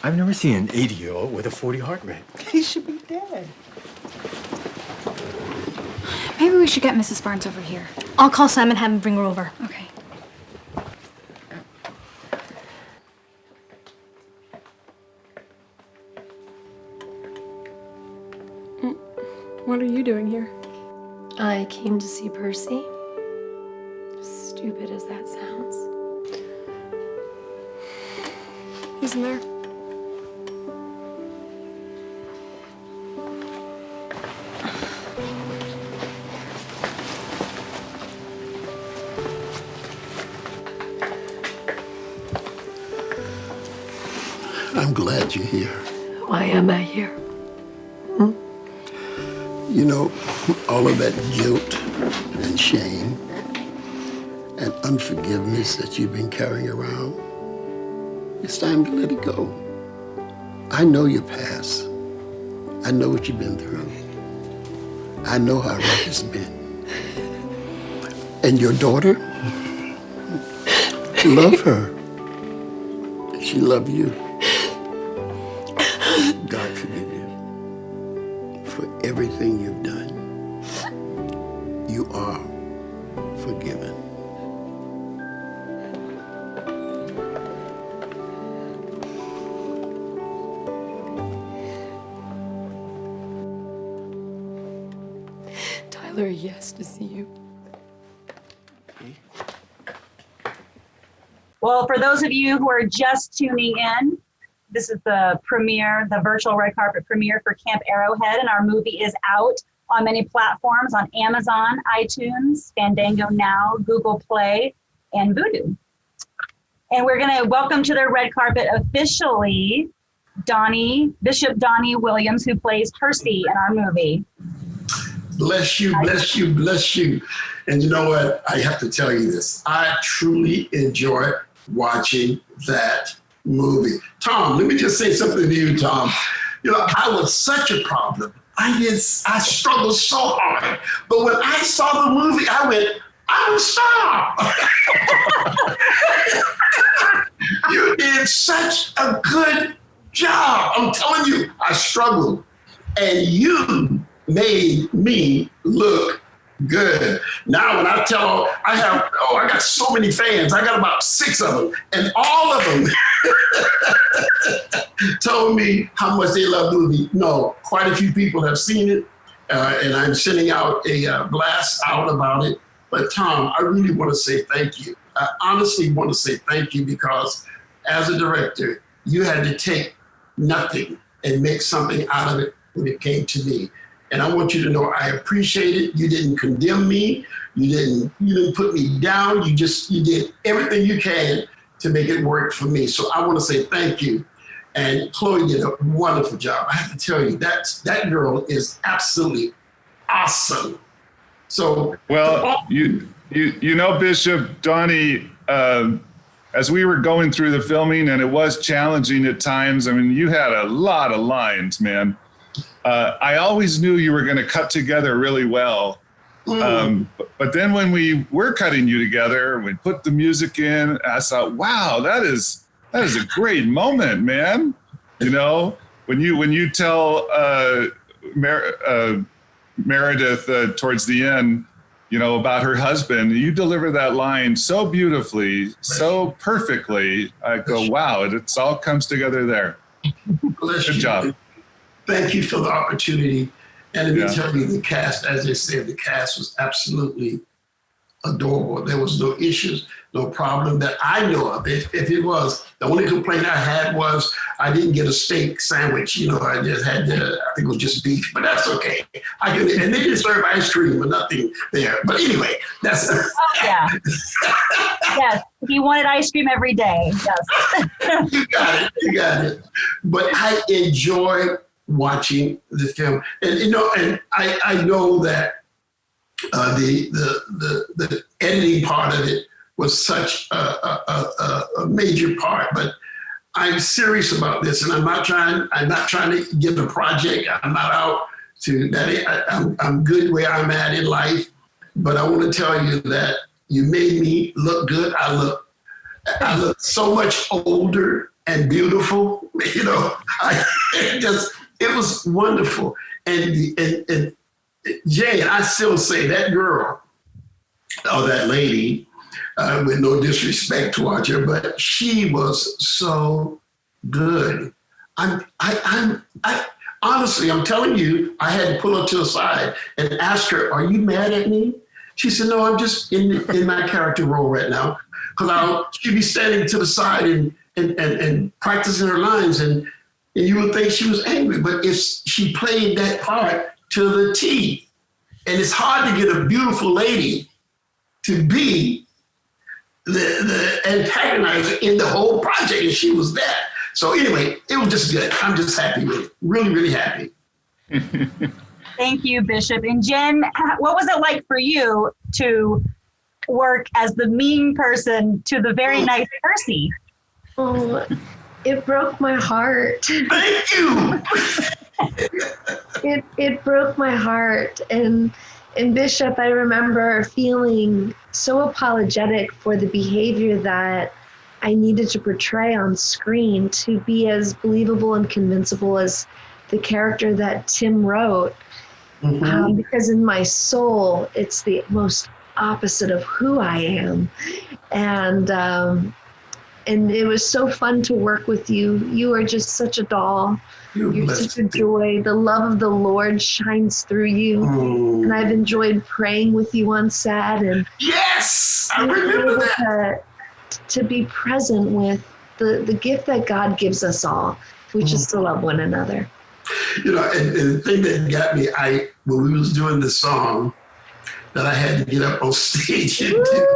I've never seen an 80-year-old with a 40 heart rate. He should be dead. Maybe we should get Mrs. Barnes over here. I'll call Sam and have him bring her over. Okay. What are you doing here? I came to see Percy. Stupid as that sounds. He's in there. I'm glad you're here. Why am I here? You know, all of that guilt and shame and unforgiveness that you've been carrying around, it's time to let it go. I know your past. I know what you've been through. I know how rough it's been. And your daughter, love her. She loved you. God forgive you for everything you've done. You are forgiven. Tyler, he has to see you. Well, for those of you who are just tuning in, this is the premiere, the virtual red carpet premiere for Camp Arrowhead, and our movie is out on many platforms, on Amazon, iTunes, Fandango Now, Google Play, and VUDU. And we're going to welcome to the red carpet officially Bishop Donnie Williams, who plays Percy in our movie. Bless you, bless you, bless you. And you know what? I have to tell you this. I truly enjoy watching that movie. Tom, let me just say something to you, Tom. You know, I was such a problem. I struggled so hard. But when I saw the movie, I went, I'm a star. You did such a good job. I'm telling you, I struggled. And you made me look good. Now when I tell, I got so many fans. I got about 6 of them. And all of them told me how much they love the movie. No, quite a few people have seen it. And I'm sending out a blast out about it. But Tom, I really want to say thank you. I honestly want to say thank you because as a director, you had to take nothing and make something out of it when it came to me. And I want you to know I appreciate it. You didn't condemn me. You didn't put me down. You did everything you can to make it work for me. So I want to say thank you. And Chloe did a wonderful job. I have to tell you, that girl is absolutely awesome. So well, you know, Bishop Donnie, as we were going through the filming, and it was challenging at times. I mean, you had a lot of lines, man. I always knew you were going to cut together really well. But then when we were cutting you together, we put the music in, I thought, wow, that is a great moment, man. You know, when you tell Meredith towards the end, you know, about her husband, you deliver that line so beautifully, so perfectly. I go, wow, it all comes together there. Bless Good you. job. Thank you for the opportunity. And let me tell you, the cast, as they said, the cast was absolutely adorable. There was no issues, no problem that I know of. If it was, the only complaint I had was I didn't get a steak sandwich. You know, I just had I think it was just beef, but that's okay. And they didn't serve ice cream or nothing there. But anyway, that's. Oh, yeah. Yes, he wanted ice cream every day. Yes. You got it. But I enjoy watching the film, and you know, and I know that the editing part of it was such a major part. But I'm serious about this, and I'm not trying to get a project. I'm not out to that. I'm good where I'm at in life, but I want to tell you that you made me look good. I look so much older and beautiful You know, it was wonderful. And Jay, I still say that girl, or that lady, with no disrespect towards her, but she was so good. Honestly, I'm telling you, I had to pull her to the side and ask her, "Are you mad at me?" She said, "No, I'm just in my character role right now." Because she'd be standing to the side and practicing her lines, and you would think she was angry, but she played that part to the T. And it's hard to get a beautiful lady to be the antagonizer in the whole project, and she was that. So anyway, it was just good. I'm just happy with it. Really, really happy. Thank you, Bishop. And Jen, what was it like for you to work as the mean person to the very nice Percy? Oh, it broke my heart. Thank you. It broke my heart. And Bishop, I remember feeling so apologetic for the behavior that I needed to portray on screen to be as believable and convincible as the character that Tim wrote. Mm-hmm. Because in my soul, it's the most opposite of who I am. And it was so fun to work with you. You are just such a doll. You're such a joy. The love of the Lord shines through you. And I've enjoyed praying with you on set. And yes, I remember that. To be present with the gift that God gives us all, which is to love one another. You know, and the thing that got me, when we was doing the song that I had to get up on stage and do,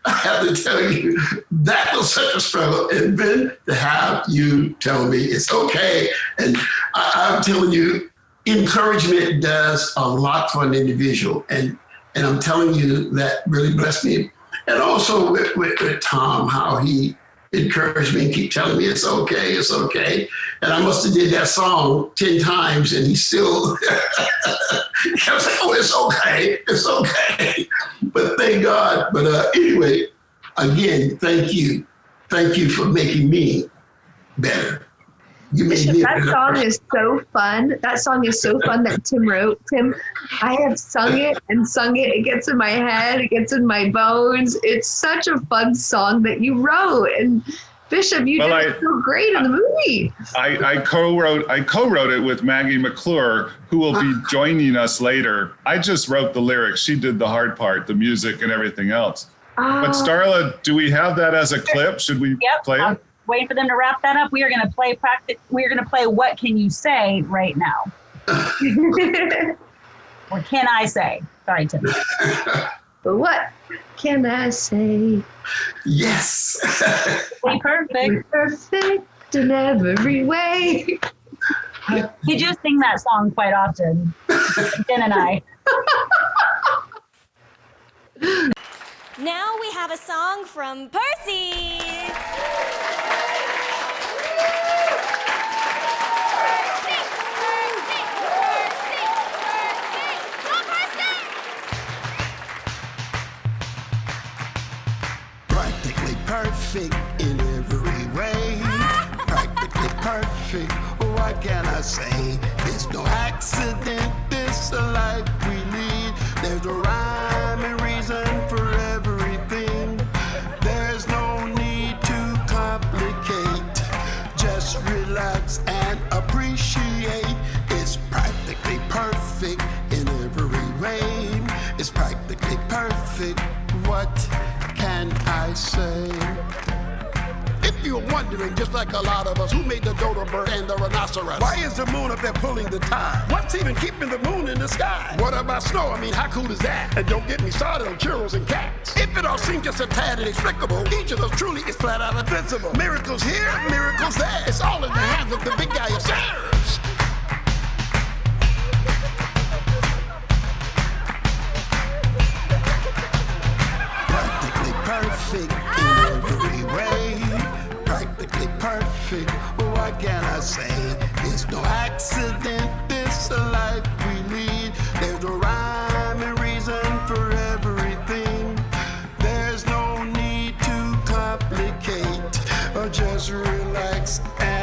I have to tell you, that was such a struggle. And then to have you tell me it's okay. And I'm telling you, encouragement does a lot for an individual. And I'm telling you, that really blessed me. And also with Tom, how he encouraged me and keep telling me it's okay, it's okay. And I must have did that song 10 times and he still kept saying, "Oh, it's okay, it's okay." But thank God. But anyway, again, thank you. Thank you for making me better. You made me that song is so fun. That song is so fun that Tim wrote. Tim, I have sung it and sung it. It gets in my head. It gets in my bones. It's such a fun song that you wrote. And Bishop, you did it so great in the movie. I co-wrote it with Maggie McClure, who will be joining us later. I just wrote the lyrics. She did the hard part, the music and everything else. But Starla, do we have that as a clip? Should we play it? Waiting for them to wrap that up. We are going to play We're going to play What Can You Say right now. What can I say? Sorry, Tim. What can I say? Yes. We're perfect. We're perfect in every way. You do sing that song quite often, Jen and I. Now we have a song from Percy. Practically perfect in every way. Practically perfect, what can I say? There's no accident, this a life we lead. There's a rhyme and reason for everything. There's no need to complicate. Just relax and appreciate. It's practically perfect in every way. It's practically perfect. What can I say? If you're wondering, just like a lot of us, who made the dodo bird and the rhinoceros? Why is the moon up there pulling the tide? What's even keeping the moon in the sky? What about snow? I mean, how cool is that? And don't get me started on churros and cats. If it all seems just a tad inexplicable, each of those truly is flat out invincible. Miracles here, miracles there. It's all in the hands of the big guy upstairs. Practically perfect in every way. Practically perfect, what can I say? There's no accident, this a life we lead. There's a rhyme and reason for everything. There's no need to complicate, or just relax and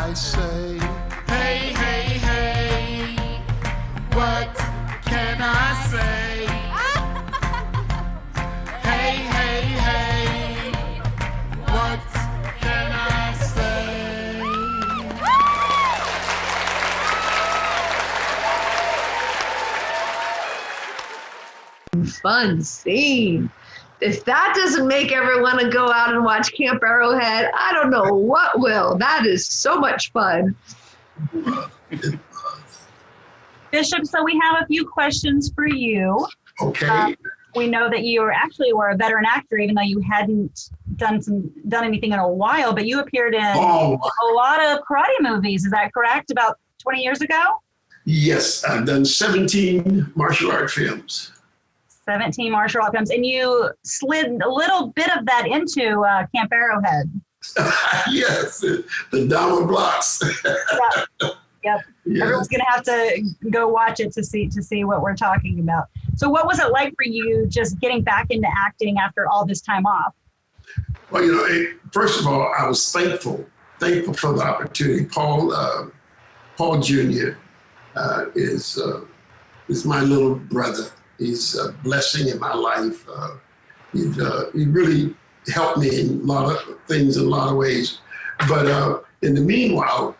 I say? Hey, hey, hey, what can I say? Hey, hey, hey, what can I say? Fun scene. If that doesn't make everyone to go out and watch Camp Arrowhead, I don't know what will. That is so much fun. Bishop, so we have a few questions for you. Okay. We know that you were a veteran actor, even though you hadn't done anything in a while, but you appeared in a lot of karate movies. Is that correct? About 20 years ago? Yes, I've done 17 martial art films. 17 martial art films, and you slid a little bit of that into Camp Arrowhead. Yes, the Dharma blocks. Yep. Yes. Everyone's gonna have to go watch it to see what we're talking about. So, what was it like for you just getting back into acting after all this time off? Well, first of all, I was thankful for the opportunity. Paul Jr. Is my little brother. He's a blessing in my life. He really helped me in a lot of things, in a lot of ways. But in the meanwhile,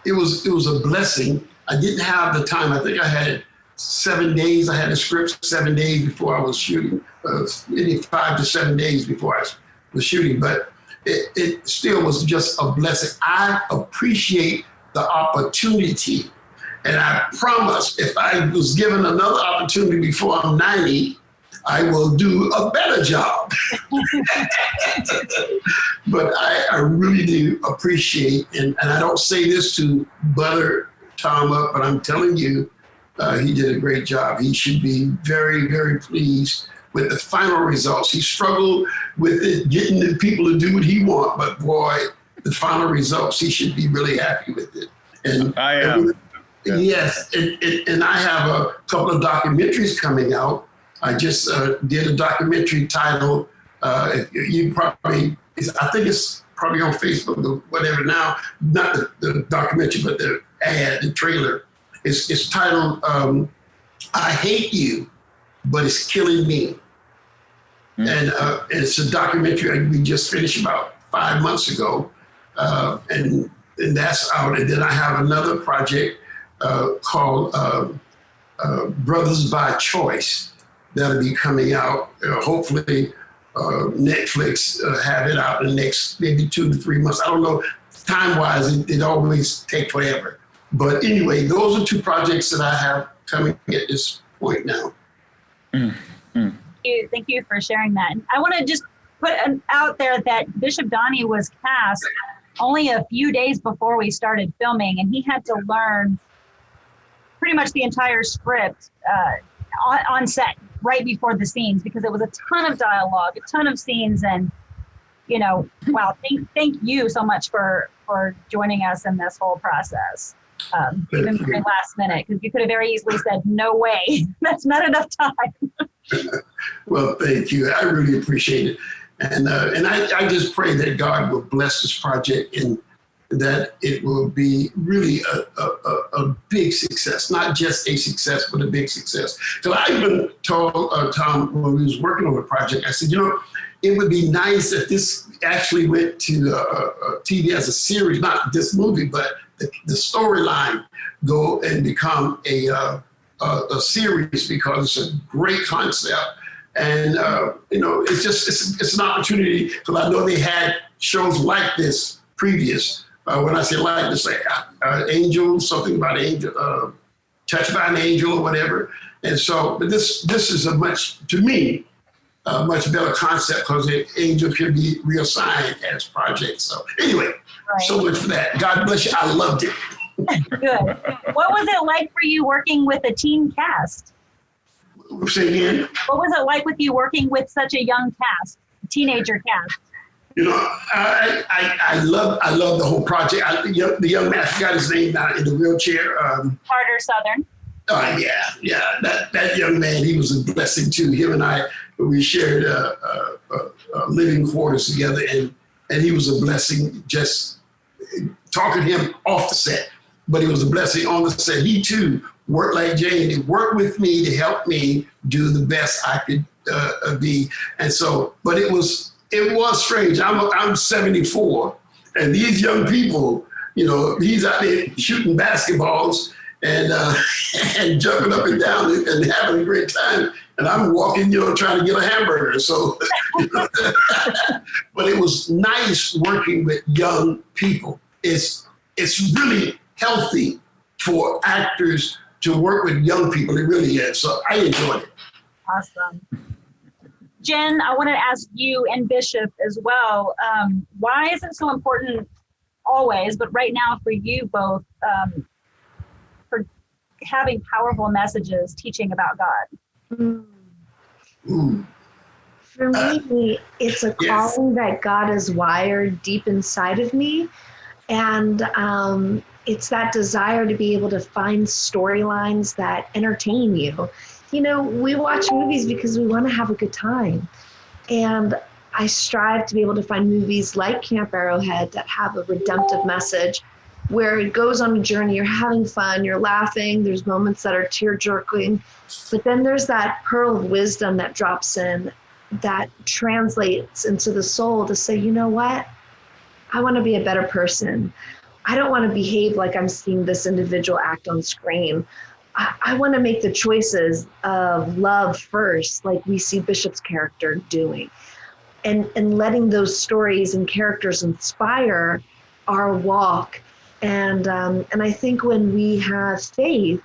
it was a blessing. I didn't have the time. I think I had 7 days. I had a script 7 days before I was shooting, maybe 5 to 7 days before I was shooting. But it still was just a blessing. I appreciate the opportunity. And I promise if I was given another opportunity before I'm 90, I will do a better job. But I really do appreciate, and I don't say this to butter Tom up, but I'm telling you, he did a great job. He should be very, very pleased with the final results. He struggled with it, getting the people to do what he wants, but boy, the final results, he should be really happy with it. And I am. Yes, and I have a couple of documentaries coming out. I just did a documentary titled, you probably, I think it's probably on Facebook or whatever now, not the documentary, but the ad, the trailer. It's titled, I Hate You, But It's Killing Me. And it's a documentary we just finished about 5 months ago, and that's out. And then I have another project called Brothers by Choice that'll be coming out. Hopefully Netflix have it out in the next maybe 2 to 3 months. I don't know, time-wise, it always takes forever. But anyway, those are 2 projects that I have coming at this point now. Thank you for sharing that. I want to just put out there that Bishop Donnie was cast only a few days before we started filming, and he had to learn pretty much the entire script on set right before the scenes, because it was a ton of dialogue, a ton of scenes, and wow, thank you so much for joining us in this whole process, even very last minute, because you could have very easily said, no way, that's not enough time. Well, thank you. I really appreciate it. And I just pray that God will bless this project and that it will be really a big success, not just a success, but a big success. So I even told Tom when we was working on the project, I said, it would be nice if this actually went to TV as a series, not this movie, but the storyline go and become a series, because it's a great concept. And, it's an opportunity, because I know they had shows like this previous. When I say like this, like Angel, something about Angel, Touched by an Angel or whatever. And so, but this is to me, a much better concept, because the Angel can be reassigned as projects. So anyway, So much for that. God bless you. I loved it. Good. What was it like for you working with a teen cast? Say again? What was it like with you working with such a young cast, teenager cast? I love the whole project. The young man, I forgot his name now, in the wheelchair. Carter Southern. Oh yeah. That young man, he was a blessing too. Him and I, we shared living quarters together, and he was a blessing just talking to him off the set, but it was a blessing on the set. He too worked like Jane. He worked with me to help me do the best I could be. And so, but it was strange. I'm 74, and these young people, you know, he's out there shooting basketballs and and jumping up and down and having a great time. And I'm walking, you know, trying to get a hamburger. So, but it was nice working with young people. It's really healthy for actors to work with young people. It really is. So I enjoyed it. Awesome. Jen, I wanted to ask you and Bishop as well. Why is it so important always, but right now for you both, for having powerful messages teaching about God? For me, it's a calling that God has wired deep inside of me. And it's that desire to be able to find storylines that entertain you. You know, we watch movies because we want to have a good time. And I strive to be able to find movies like Camp Arrowhead that have a redemptive message where it goes on a journey, you're having fun, you're laughing, there's moments that are tear-jerking, but then there's that pearl of wisdom that drops in that translates into the soul to say, you know what? I want to be a better person. I don't want to behave like I'm seeing this individual act on screen. I want to make the choices of love first, like we see Bishop's character doing, and letting those stories and characters inspire our walk. And I think when we have faith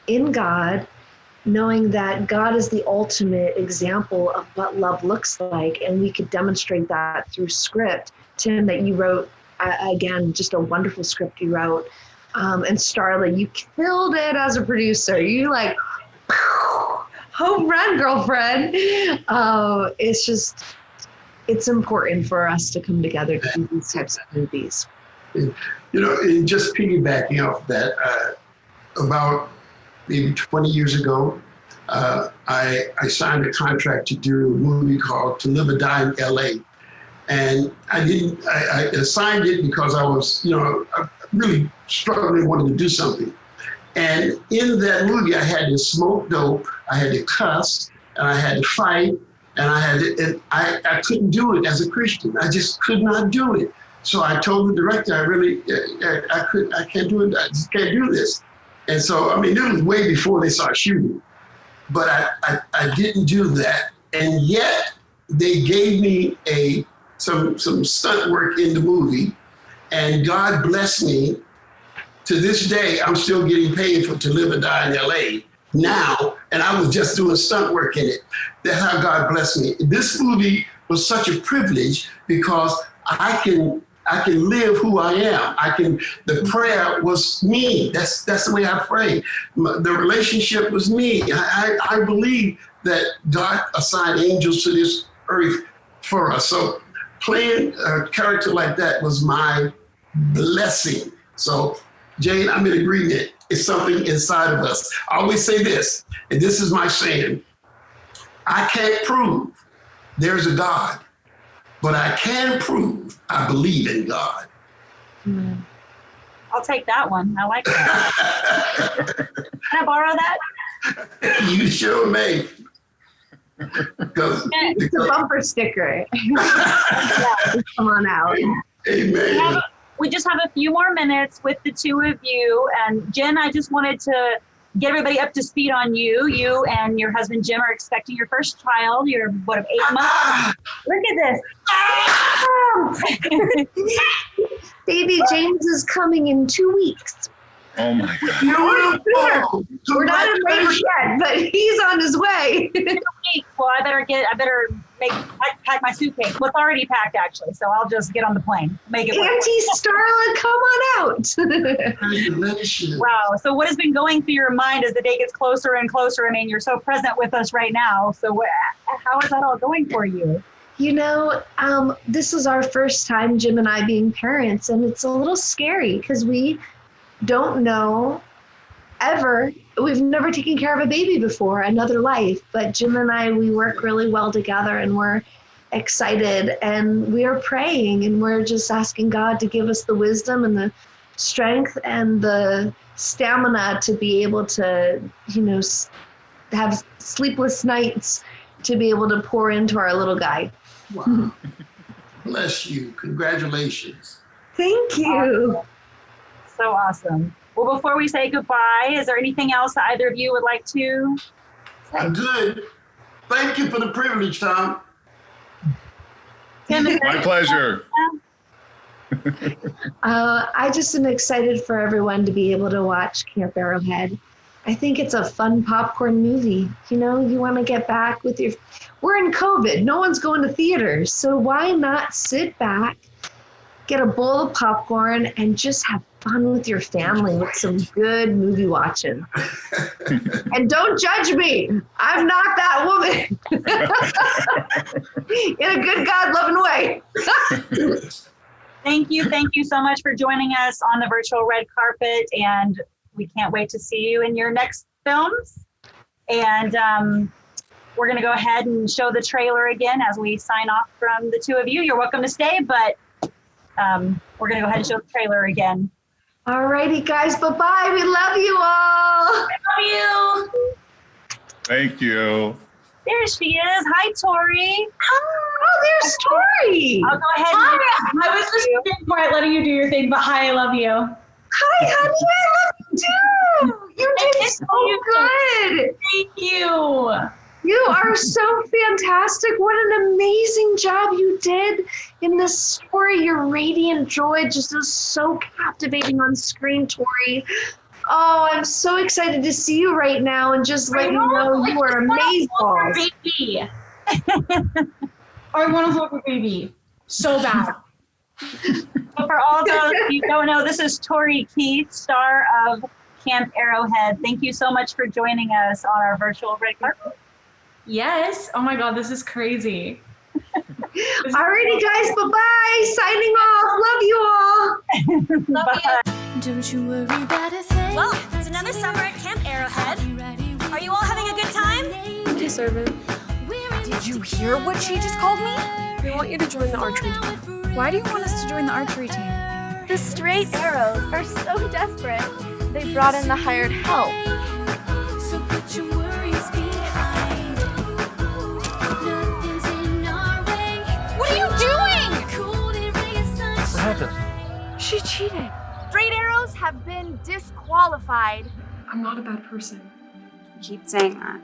in God, knowing that God is the ultimate example of what love looks like, and we could demonstrate that through script. Tim, that you wrote, again, just a wonderful script you wrote. And Starla, you killed it as a producer. You like, home run, girlfriend. It's important for us to come together to do these types of movies. You know, and just piggybacking off that, about maybe 20 years ago, I signed a contract to do a movie called To Live or Die in LA. And I signed it because I was, you know, really struggling, wanting to do something. And in that movie, I had to smoke dope, I had to cuss, and I had to fight, and I couldn't do it as a Christian. I just could not do it. So I told the director, I can't do it. I just can't do this. And so, I mean, it was way before they started shooting, but I didn't do that. And yet they gave me some stunt work in the movie, and God blessed me. To this day, I'm still getting paid for To Live or Die in LA now, and I was just doing stunt work in it. That's how God blessed me. This movie was such a privilege because I can live who I am. The prayer was me. That's the way I pray. The relationship was me. I believe that God assigned angels to this earth for us. So playing a character like that was my blessing. So Jane, I'm in agreement. It's something inside of us. I always say this, and this is my saying. I can't prove there's a God, but I can prove I believe in God. I'll take that one. I like that. Can I borrow that? You sure may. It's a bumper sticker. Yeah, come on out. Amen. We just have a few more minutes with the two of you. And Jen, I just wanted to get everybody up to speed on you. You and your husband, Jim, are expecting your first child. You're, what, of 8 months? Look at this. Baby James is coming in 2 weeks. Oh my God. Beautiful. We're not in labor yet, but he's on his way. Well, I better pack my suitcase. Well, it's already packed actually, so I'll just get on the plane. Make it work. Auntie Starla, come on out. Wow. So what has been going through your mind as the day gets closer and closer? I mean, you're so present with us right now. So how is that all going for you? You know, this is our first time, Jim and I, being parents, and it's a little scary because we don't know ever. We've never taken care of a baby before, another life. But Jim and I, we work really well together, and we're excited, and we are praying, and we're just asking God to give us the wisdom and the strength and the stamina to be able to, have sleepless nights to be able to pour into our little guy. Wow. Bless you. Congratulations. Thank you. So awesome. Well, before we say goodbye, is there anything else that either of you would like to say? I'm good. Thank you for the privilege, Tom. Tim, is there My pleasure. I just am excited for everyone to be able to watch Camp Arrowhead. I think it's a fun popcorn movie. You want to get back with we're in COVID, no one's going to theaters. So why not sit back, get a bowl of popcorn and just have fun with your family with some good movie watching. And don't judge me. I'm not that woman. In a good God-loving way. Thank you so much for joining us on the virtual red carpet, and we can't wait to see you in your next films. And we're going to go ahead and show the trailer again as we sign off from the two of you. You're welcome to stay, but we're going to go ahead and show the trailer again. All righty, guys. Bye-bye. We love you all. I love you. Thank you. There she is. Hi, Tori. Oh, there's Tori. I'll go ahead. I was just being quiet, letting you do your thing, but hi, I love you. Hi, honey. I love you too. You did so good. Thank you. You are so fantastic. What an amazing job you did in this story. Your radiant joy just is so captivating on screen, Tori. Oh, I'm so excited to see you right now and just let you know you are amazing. Baby. I want to hold your baby so bad. But for all those you don't know, this is Tori Keith, star of Camp Arrowhead. Thank you so much for joining us on our virtual red carpet. Yes. Oh my God, this is crazy. Alrighty, guys. Bye-bye. Signing off. Love you all. Love you. Don't you worry about a thing. Well, it's another summer at Camp Arrowhead. Are you all having a good time? You deserve it. Did you hear what she just called me? We want you to join the archery team. Why do you want us to join the archery team? The straight arrows are so desperate. They brought in the hired help. So put your worries behind. Nothing's in our way. What are you doing? Cold ray of sunshine. What happened? She cheated. Straight arrows have been disqualified. I'm not a bad person. You keep saying that.